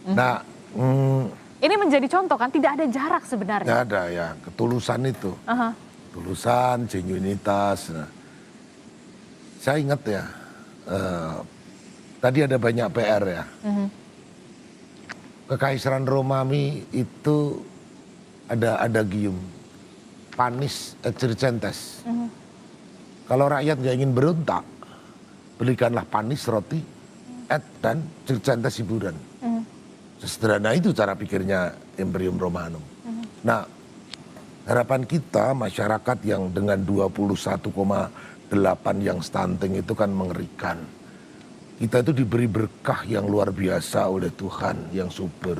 Nah, Ini menjadi contoh kan, tidak ada jarak sebenarnya. nggak ada ya, ketulusan itu. Aha. Ketulusan, genuinitas. Nah, saya ingat ya, tadi ada banyak PR ya. Kekaisaran Romawi itu ada adagium, panis et circenses. Kalau rakyat nggak ingin berontak, belikanlah panis roti, et dan circenses hiburan. Sesederhana itu cara pikirnya Imperium Romanum. Nah, harapan kita masyarakat yang dengan 21,8 yang stunting itu kan mengerikan. Kita itu diberi berkah yang luar biasa oleh Tuhan yang subur.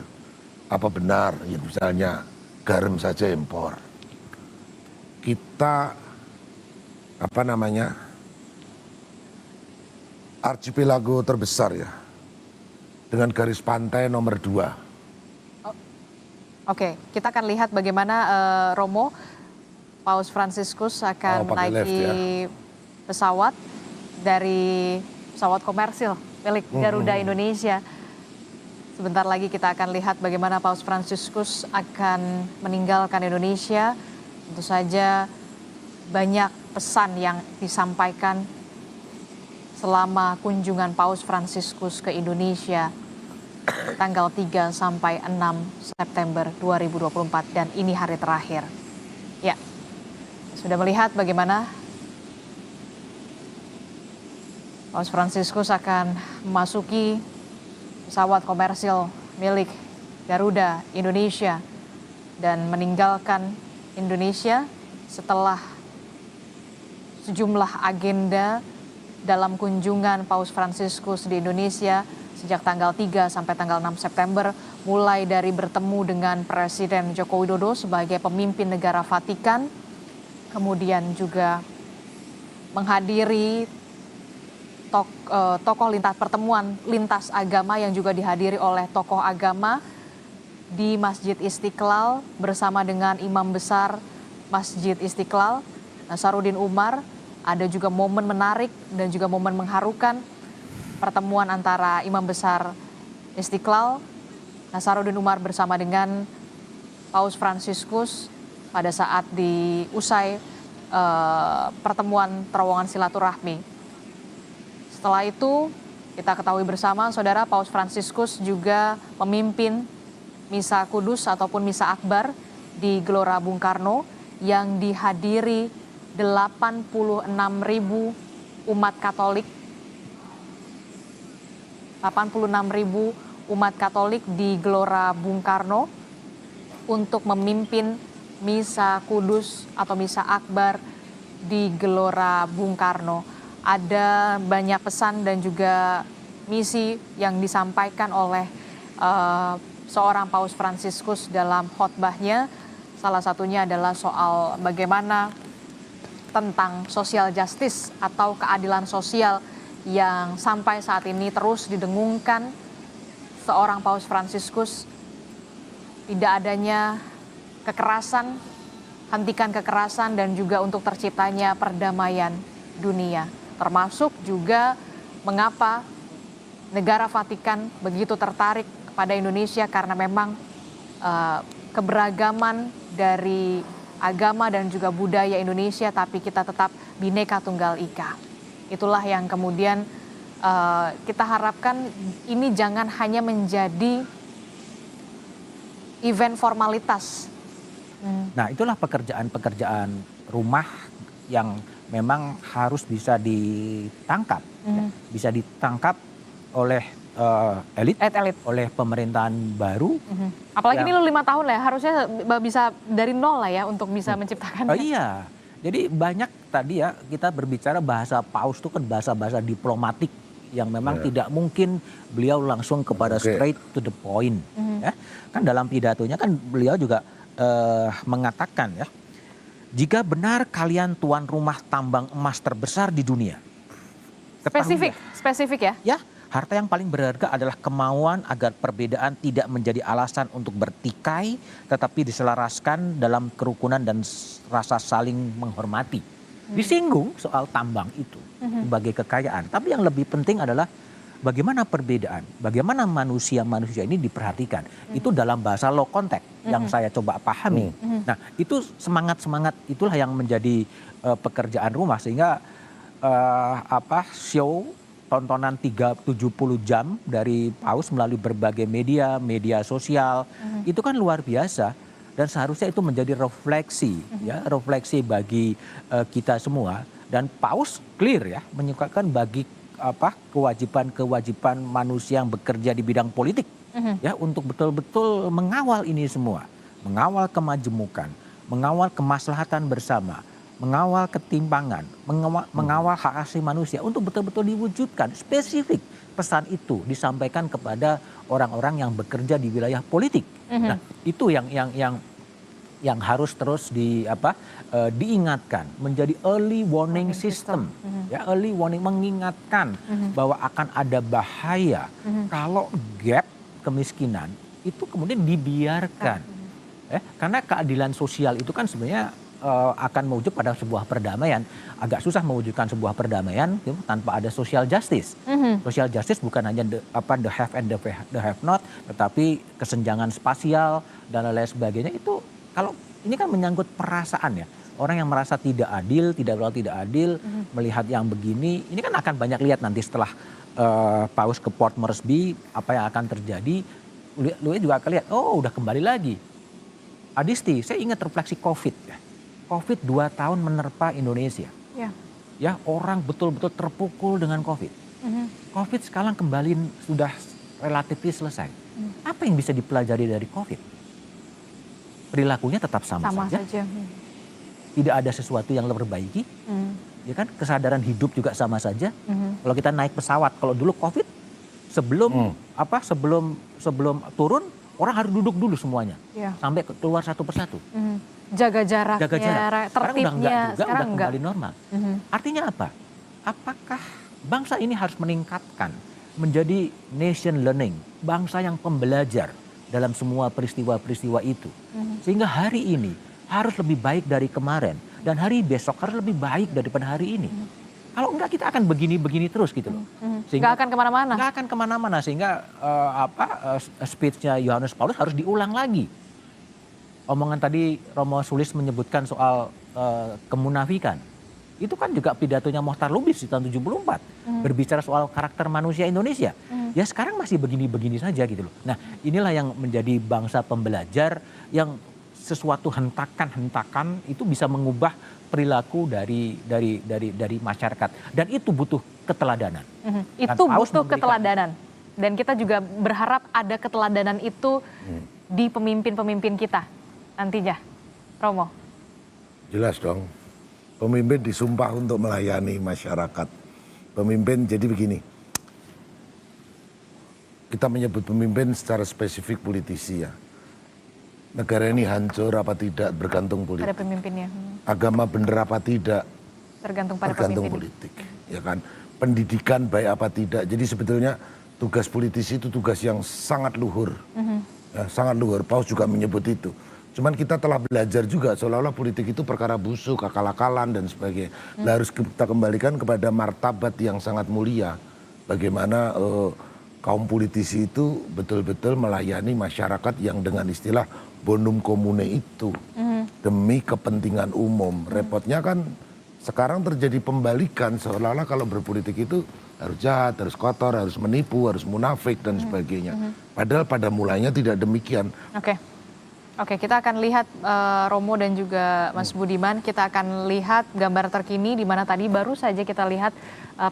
Apa benar ya misalnya garam saja impor. Kita archipelago terbesar ya, dengan garis pantai nomor 2. Oke, kita akan lihat bagaimana Romo, Paus Fransiskus akan menaiki pesawat dari pesawat komersil milik Garuda Indonesia. Sebentar lagi kita akan lihat bagaimana Paus Fransiskus akan meninggalkan Indonesia. Tentu saja banyak pesan yang disampaikan selama kunjungan Paus Fransiskus ke Indonesia tanggal 3 sampai 6 September 2024 dan ini hari terakhir. Ya, sudah melihat bagaimana Paus Fransiskus akan memasuki pesawat komersil milik Garuda Indonesia dan meninggalkan Indonesia setelah sejumlah agenda dalam kunjungan Paus Fransiskus di Indonesia sejak tanggal 3 sampai tanggal 6 September, mulai dari bertemu dengan Presiden Joko Widodo sebagai pemimpin negara Vatikan, kemudian juga menghadiri tokoh pertemuan lintas agama yang juga dihadiri oleh tokoh agama di Masjid Istiqlal bersama dengan Imam Besar Masjid Istiqlal, Nasaruddin Umar. Ada juga momen menarik dan juga momen mengharukan pertemuan antara Imam Besar Istiqlal, Nasaruddin Umar bersama dengan Paus Fransiskus pada saat diusai pertemuan terowongan silaturahmi. Setelah itu kita ketahui bersama saudara, Paus Fransiskus juga memimpin Misa Kudus ataupun Misa Akbar di Gelora Bung Karno yang dihadiri 86.000 umat Katolik. 86.000 umat Katolik di Gelora Bung Karno untuk memimpin Misa Kudus atau Misa Akbar di Gelora Bung Karno. Ada banyak pesan dan juga misi yang disampaikan oleh seorang Paus Fransiskus dalam khotbahnya. Salah satunya adalah soal bagaimana tentang social justice atau keadilan sosial yang sampai saat ini terus didengungkan seorang Paus Fransiskus. Tidak adanya kekerasan, hentikan kekerasan dan juga untuk terciptanya perdamaian dunia. Termasuk juga mengapa negara Vatikan begitu tertarik kepada Indonesia karena memang keberagaman dari agama dan juga budaya Indonesia, tapi kita tetap Bhinneka Tunggal Ika. Itulah yang kemudian kita harapkan ini jangan hanya menjadi event formalitas. Nah, itulah pekerjaan-pekerjaan rumah yang memang harus bisa ditangkap, ya. Bisa ditangkap oleh elit, oleh pemerintahan baru. Apalagi ini lu 5 tahun lah ya, harusnya bisa dari nol lah ya untuk bisa menciptakan. Iya, jadi banyak tadi ya kita berbicara bahasa Paus itu kan bahasa-bahasa diplomatik yang memang tidak mungkin beliau langsung kepada straight to the point. Ya. Kan dalam pidatonya kan beliau juga mengatakan ya, jika benar kalian tuan rumah tambang emas terbesar di dunia. Spesifik ya? Ya. Harta yang paling berharga adalah kemauan agar perbedaan tidak menjadi alasan untuk bertikai, tetapi diselaraskan dalam kerukunan dan rasa saling menghormati. Disinggung soal tambang itu sebagai kekayaan. Tapi yang lebih penting adalah bagaimana perbedaan, bagaimana manusia ini diperhatikan. Itu dalam bahasa low contact yang saya coba pahami. Nah, itu semangat itulah yang menjadi pekerjaan rumah, sehingga show tontonan 70 jam dari Paus melalui berbagai media sosial, itu kan luar biasa, dan seharusnya itu menjadi refleksi bagi kita semua. Dan Paus clear ya, menyukakan bagi kewajiban manusia yang bekerja di bidang politik ya, untuk betul-betul mengawal ini semua, mengawal kemajemukan, mengawal kemaslahatan bersama, mengawal ketimpangan, mengawal hak asasi manusia untuk betul-betul diwujudkan. Spesifik pesan itu disampaikan kepada orang-orang yang bekerja di wilayah politik. Nah, itu yang harus terus diingatkan, menjadi early warning system. Ya, early warning, mengingatkan bahwa akan ada bahaya kalau gap kemiskinan itu kemudian dibiarkan. Karena keadilan sosial itu kan sebenarnya akan mewujud pada sebuah perdamaian. Agak susah mewujudkan sebuah perdamaian tanpa ada social justice. Social justice bukan hanya the have and the have not, tetapi kesenjangan spasial dan lain sebagainya. Itu kalau ini kan menyangkut perasaan ya. Orang yang merasa tidak adil, tidak adil, melihat yang begini, ini kan akan banyak lihat nanti setelah Paus ke Port Moresby, apa yang akan terjadi. Lu juga akan lihat, oh udah kembali lagi. Adisti, saya ingat refleksi COVID ya. COVID 2 tahun menerpa Indonesia. Ya, orang betul-betul terpukul dengan COVID. COVID sekarang kembali sudah relatif selesai. Apa yang bisa dipelajari dari COVID? Perilakunya tetap sama saja. Tidak ada sesuatu yang diperbaiki. Ya kan, kesadaran hidup juga sama saja. Kalau kita naik pesawat, kalau dulu COVID sebelum turun orang harus duduk dulu semuanya. Sampai keluar satu persatu. Jaga jaraknya, tertibnya, sekarang udah kembali normal. Artinya apa? Apakah bangsa ini harus meningkatkan menjadi nation learning, bangsa yang pembelajar dalam semua peristiwa-peristiwa itu. Sehingga hari ini harus lebih baik dari kemarin, dan hari besok harus lebih baik daripada hari ini. Kalau enggak, kita akan begini-begini terus gitu loh. Nggak akan kemana-mana. Nggak akan kemana-mana, sehingga speech-nya Yohanes Paulus harus diulang lagi. Omongan tadi Romo Sulis menyebutkan soal kemunafikan. Itu kan juga pidatonya Mohtar Lubis di tahun 74. Berbicara soal karakter manusia Indonesia. Ya sekarang masih begini-begini saja gitu loh. Nah, inilah yang menjadi bangsa pembelajar, yang sesuatu hentakan itu bisa mengubah perilaku dari masyarakat, dan itu butuh keteladanan. Itu butuh keteladanan, dan kita juga berharap ada keteladanan itu di pemimpin-pemimpin kita nantinya. Romo. Jelas dong, pemimpin disumpah untuk melayani masyarakat. Pemimpin jadi begini, kita menyebut pemimpin secara spesifik politisi ya. Negara ini hancur apa tidak bergantung politik. Pada pemimpinnya. Agama benar apa tidak tergantung pada tergantung pemimpin. Politik, ya kan. Pendidikan baik apa tidak. Jadi sebetulnya tugas politisi itu tugas yang sangat luhur, ya, sangat luhur. Paus juga menyebut itu. Cuman kita telah belajar juga seolah-olah politik itu perkara busuk, akal-akalan dan sebagainya. Harus kita kembalikan kepada martabat yang sangat mulia. Bagaimana kaum politisi itu betul-betul melayani masyarakat yang dengan istilah bonum commune itu demi kepentingan umum. Repotnya kan sekarang terjadi pembalikan, seolah-olah kalau berpolitik itu harus jahat, harus kotor, harus menipu, harus munafik dan sebagainya. Padahal pada mulanya tidak demikian. Oke, kita akan lihat Romo dan juga Mas Budiman, kita akan lihat gambar terkini di mana tadi baru saja kita lihat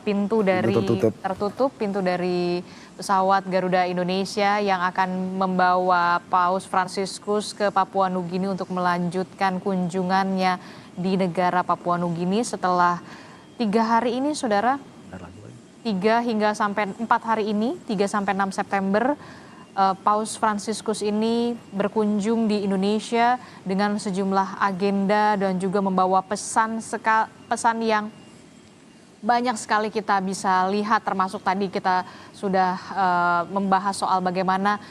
pintu dari tertutup, pintu dari pesawat Garuda Indonesia yang akan membawa Paus Fransiskus ke Papua Nugini untuk melanjutkan kunjungannya di negara Papua Nugini setelah 3 hari ini, saudara. 3 hingga sampai 4 hari ini, 3 sampai 6 September. Paus Fransiskus ini berkunjung di Indonesia dengan sejumlah agenda dan juga membawa pesan yang banyak sekali kita bisa lihat, termasuk tadi kita sudah membahas soal bagaimana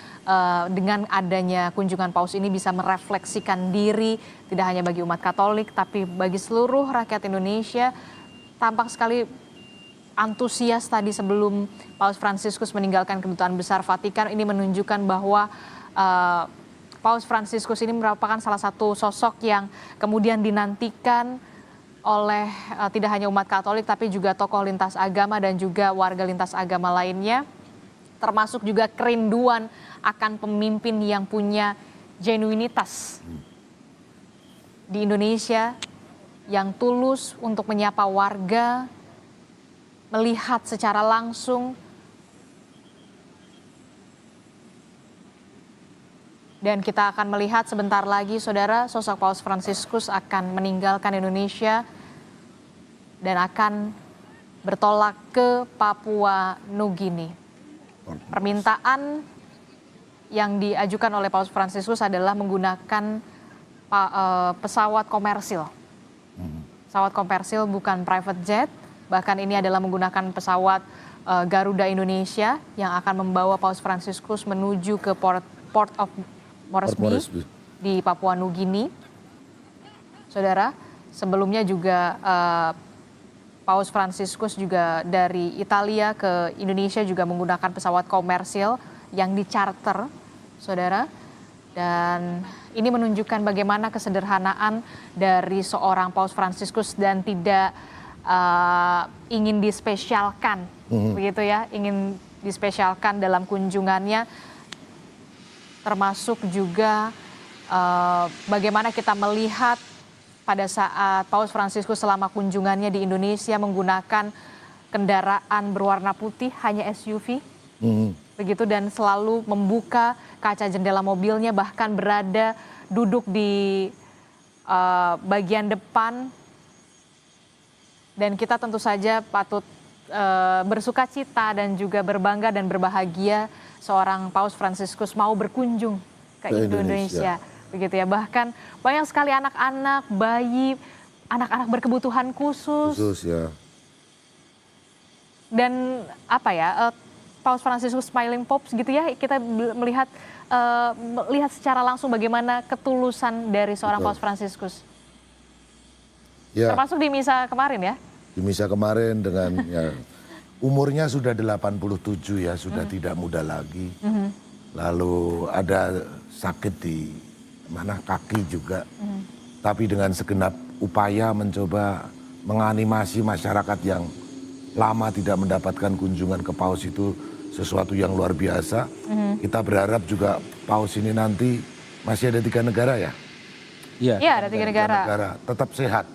dengan adanya kunjungan Paus ini bisa merefleksikan diri tidak hanya bagi umat Katolik tapi bagi seluruh rakyat Indonesia. Tampak sekali antusias tadi sebelum Paus Fransiskus meninggalkan kedutaan besar Vatikan. Ini menunjukkan bahwa Paus Fransiskus ini merupakan salah satu sosok yang kemudian dinantikan oleh tidak hanya umat Katolik tapi juga tokoh lintas agama dan juga warga lintas agama lainnya, termasuk juga kerinduan akan pemimpin yang punya genuinitas di Indonesia, yang tulus untuk menyapa warga, melihat secara langsung, dan kita akan melihat sebentar lagi, saudara, sosok Paus Fransiskus akan meninggalkan Indonesia dan akan bertolak ke Papua Nugini. Permintaan yang diajukan oleh Paus Fransiskus adalah menggunakan pesawat komersil. Pesawat komersil, bukan private jet. Bahkan ini adalah menggunakan pesawat Garuda Indonesia yang akan membawa Paus Fransiskus menuju ke Port of Moresby di Papua Nugini. Saudara, sebelumnya juga Paus Fransiskus juga dari Italia ke Indonesia juga menggunakan pesawat komersil yang dicharter, saudara. Dan ini menunjukkan bagaimana kesederhanaan dari seorang Paus Fransiskus dan tidak ingin dispesialkan, begitu ya, ingin dispesialkan dalam kunjungannya, termasuk juga bagaimana kita melihat pada saat Paus Fransiskus selama kunjungannya di Indonesia menggunakan kendaraan berwarna putih, hanya SUV. Begitu, dan selalu membuka kaca jendela mobilnya, bahkan berada duduk di bagian depan. Dan kita tentu saja patut bersuka cita dan juga berbangga dan berbahagia seorang Paus Fransiskus mau berkunjung ke Indonesia. Begitu ya, bahkan banyak sekali anak-anak, bayi, anak-anak berkebutuhan khusus ya. Dan apa ya, Paus Fransiskus Smiling Pope gitu ya, kita melihat secara langsung bagaimana ketulusan dari seorang Paus Fransiskus. Ya. Termasuk di misa kemarin ya. Di misa kemarin dengan ya, umurnya sudah 87 ya, sudah tidak muda lagi. Lalu ada sakit di mana kaki juga. Tapi dengan segenap upaya mencoba menganimasi masyarakat yang lama tidak mendapatkan kunjungan ke Paus itu sesuatu yang luar biasa. Kita berharap juga Paus ini nanti masih ada 3 negara ya? Iya, ada 3 negara. Tetap sehat.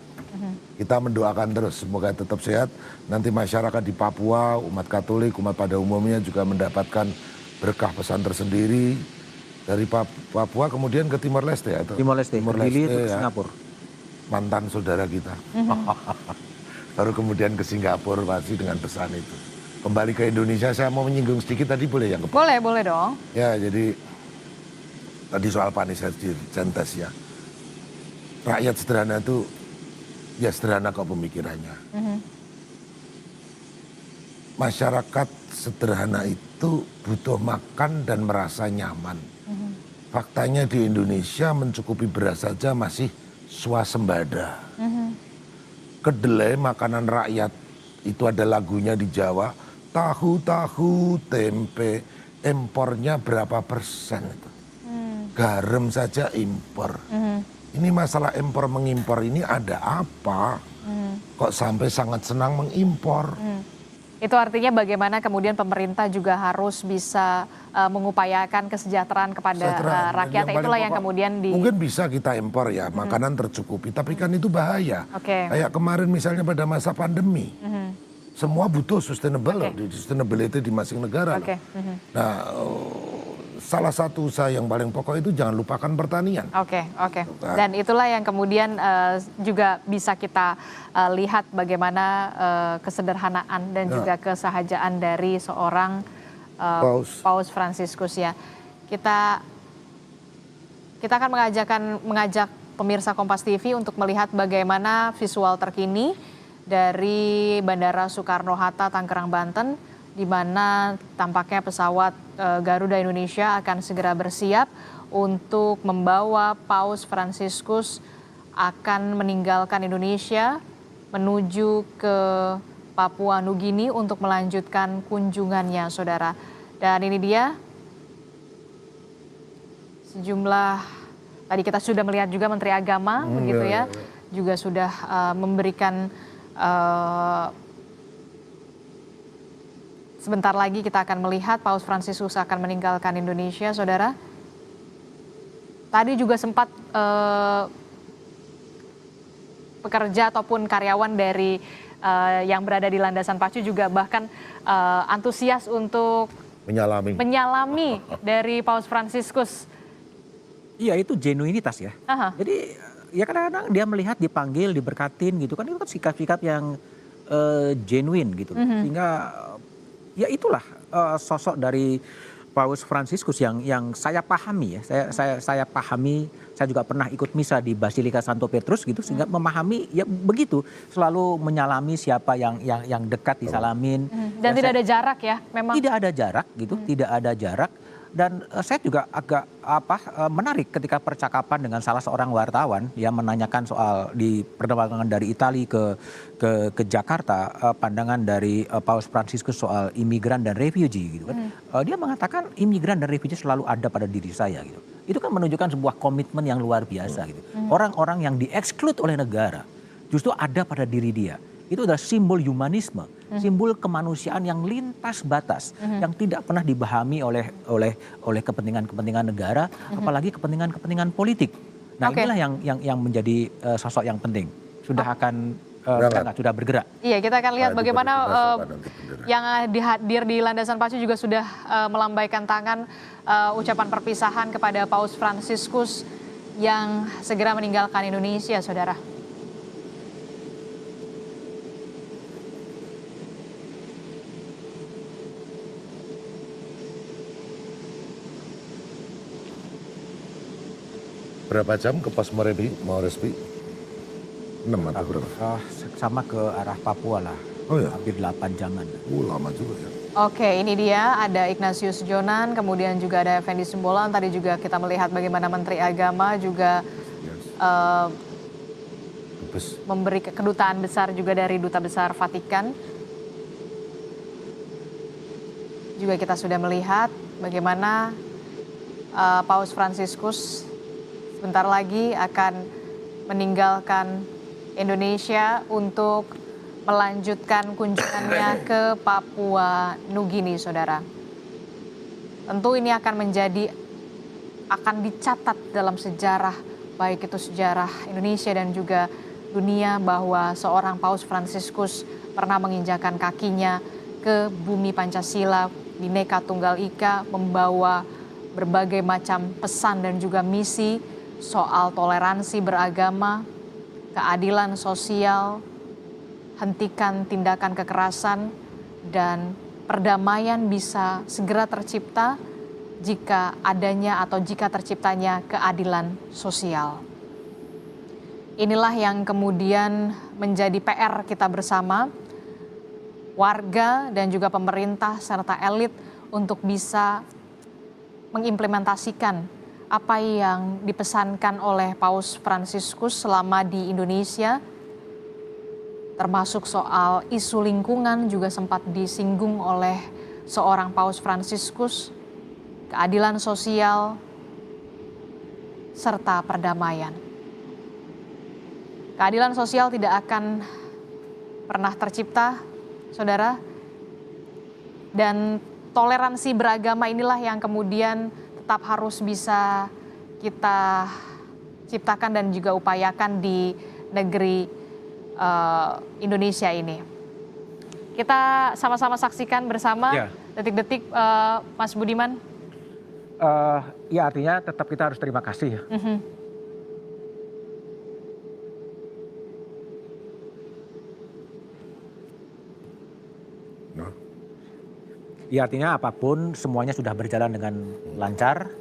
Kita mendoakan terus semoga tetap sehat. Nanti masyarakat di Papua, umat Katolik, umat pada umumnya juga mendapatkan berkah pesan tersendiri. Dari Papua kemudian ke Timor Leste ya? Timor Leste, ke Singapura. Mantan saudara kita. Baru kemudian ke Singapura pasti dengan pesan itu. Kembali ke Indonesia, saya mau menyinggung sedikit tadi, boleh ya? Boleh dong. Ya, jadi tadi soal Panis Centes ya. Rakyat sederhana itu ya sederhana kok pemikirannya. Masyarakat sederhana itu butuh makan dan merasa nyaman. Faktanya di Indonesia mencukupi beras saja masih swasembada. Kedelai makanan rakyat itu ada lagunya di Jawa, tahu tempe impornya berapa persen itu. Garam saja impor. Ini masalah impor mengimpor ini ada apa? Kok sampai sangat senang mengimpor? Itu artinya bagaimana kemudian pemerintah juga harus bisa mengupayakan kesejahteraan kepada rakyat. Itulah yang kemudian mungkin bisa kita impor ya, makanan tercukupi. Tapi kan itu bahaya. Kayak kemarin misalnya pada masa pandemi. Semua butuh sustainability di masing negara. Nah, salah satu usaha yang paling pokok itu jangan lupakan pertanian. Dan itulah yang kemudian juga bisa kita lihat bagaimana kesederhanaan dan juga kesahajaan dari seorang Paus Fransiskus ya. Kita akan mengajak pemirsa Kompas TV untuk melihat bagaimana visual terkini dari Bandara Soekarno-Hatta, Tangerang, Banten, di mana tampaknya pesawat Garuda Indonesia akan segera bersiap untuk membawa Paus Fransiskus akan meninggalkan Indonesia menuju ke Papua Nugini untuk melanjutkan kunjungannya, saudara. Dan ini dia sejumlah, tadi kita sudah melihat juga Menteri Agama, begitu ya, juga sudah memberikan, sebentar lagi kita akan melihat Paus Fransiskus akan meninggalkan Indonesia, saudara. Tadi juga sempat pekerja ataupun karyawan dari yang berada di landasan pacu juga bahkan antusias untuk menyalami dari Paus Fransiskus. Iya, itu genuinitas ya. Aha. Jadi ya kadang-kadang dia melihat dipanggil, diberkatin gitu kan, itu kan sikap-sikap yang genuine gitu. Sehingga ya itulah sosok dari Paus Fransiskus yang saya pahami ya. Saya pahami, saya juga pernah ikut misa di Basilika Santo Petrus gitu, sehingga memahami ya begitu, selalu menyalami siapa yang dekat disalamin. Dan Ya, tidak ada jarak ya, memang. tidak ada jarak gitu, tidak ada jarak. Dan saya juga agak menarik ketika percakapan dengan salah seorang wartawan yang menanyakan soal di penerbangan dari Italia ke Jakarta, pandangan dari Paus Fransiskus soal imigran dan refugee gitu kan. Dia mengatakan imigran dan refugee selalu ada pada diri saya gitu. Itu kan menunjukkan sebuah komitmen yang luar biasa gitu. Orang-orang yang dieksklud oleh negara justru ada pada diri dia. Itu adalah simbol humanisme, simbol kemanusiaan yang lintas batas, yang tidak pernah dipahami oleh kepentingan-kepentingan negara, apalagi kepentingan-kepentingan politik. Nah, inilah yang menjadi sosok yang penting. Sudah akan sudah bergerak. Iya, kita akan lihat bagaimana yang hadir di landasan pacu juga sudah melambaikan tangan ucapan perpisahan kepada Paus Fransiskus yang segera meninggalkan Indonesia, saudara. Berapa jam ke pos Moresby? 6 atau berapa? Sama ke arah Papua lah. Oh ya? Hampir 8 jaman. Lama juga ya. Oke, ini dia ada Ignatius Jonan, kemudian juga ada Effendi Simbolon. Tadi juga kita melihat bagaimana Menteri Agama juga memberi kedutaan besar juga dari Duta Besar Vatikan. Juga kita sudah melihat bagaimana Paus Fransiskus sebentar lagi akan meninggalkan Indonesia untuk melanjutkan kunjungannya ke Papua Nugini, saudara. Tentu ini akan dicatat dalam sejarah, baik itu sejarah Indonesia dan juga dunia, bahwa seorang Paus Fransiskus pernah menginjakan kakinya ke bumi Pancasila, Bhinneka Tunggal Ika, membawa berbagai macam pesan dan juga misi soal toleransi beragama, keadilan sosial, hentikan tindakan kekerasan, dan perdamaian bisa segera tercipta jika adanya atau jika terciptanya keadilan sosial. Inilah yang kemudian menjadi PR kita bersama, warga dan juga pemerintah serta elit, untuk bisa mengimplementasikan apa yang dipesankan oleh Paus Fransiskus selama di Indonesia, termasuk soal isu lingkungan juga sempat disinggung oleh seorang Paus Fransiskus, keadilan sosial, serta perdamaian. Keadilan sosial tidak akan pernah tercipta, saudara, dan toleransi beragama inilah yang kemudian tetap harus bisa kita ciptakan dan juga upayakan di negeri Indonesia ini. Kita sama-sama saksikan bersama detik-detik, Mas Budiman. Ya, artinya tetap kita harus terima kasih ya. Ya, artinya apapun semuanya sudah berjalan dengan lancar,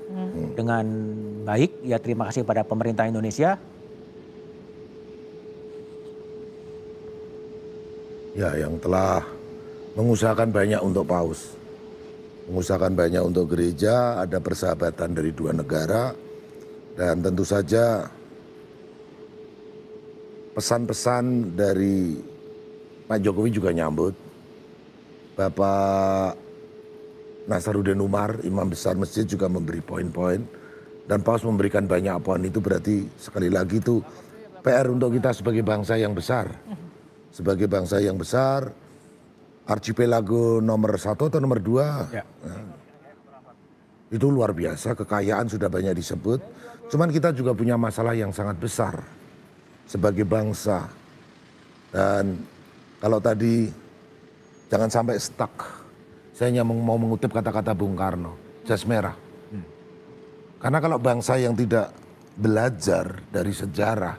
dengan baik. Ya, terima kasih pada pemerintah Indonesia. Ya, yang telah mengusahakan banyak untuk Paus. Mengusahakan banyak untuk gereja, ada persahabatan dari dua negara. Dan tentu saja pesan-pesan dari Pak Jokowi juga nyambut. Bapak Nasaruddin Umar, imam besar masjid juga memberi poin-poin. Dan Paus memberikan banyak poin, itu berarti sekali lagi itu PR untuk kita sebagai bangsa yang besar. Sebagai bangsa yang besar, archipelago nomor 1 atau nomor 2, Ya. itu luar biasa, kekayaan sudah banyak disebut. Cuman kita juga punya masalah yang sangat besar sebagai bangsa. Dan kalau tadi jangan sampai stuck. Saya hanya mau mengutip kata-kata Bung Karno, jas merah. Karena kalau bangsa yang tidak belajar dari sejarah,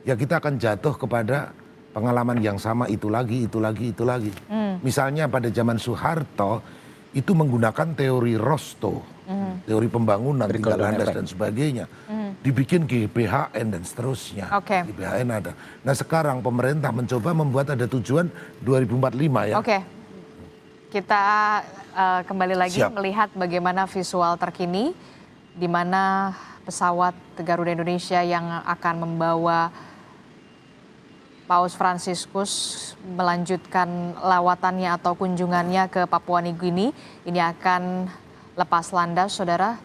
ya kita akan jatuh kepada pengalaman yang sama, itu lagi, itu lagi, itu lagi. Misalnya pada zaman Soeharto, itu menggunakan teori Rostow, teori pembangunan, tinggal landas dan sebagainya. Dibikin GBHN dan seterusnya. Oke. GBHN ada. Nah sekarang pemerintah mencoba membuat ada tujuan 2045 ya. Oke. Kita kembali lagi Siap. melihat bagaimana visual terkini di mana pesawat Garuda Indonesia yang akan membawa Paus Fransiskus melanjutkan lawatannya atau kunjungannya ke Papua Nugini ini akan lepas landas, saudara.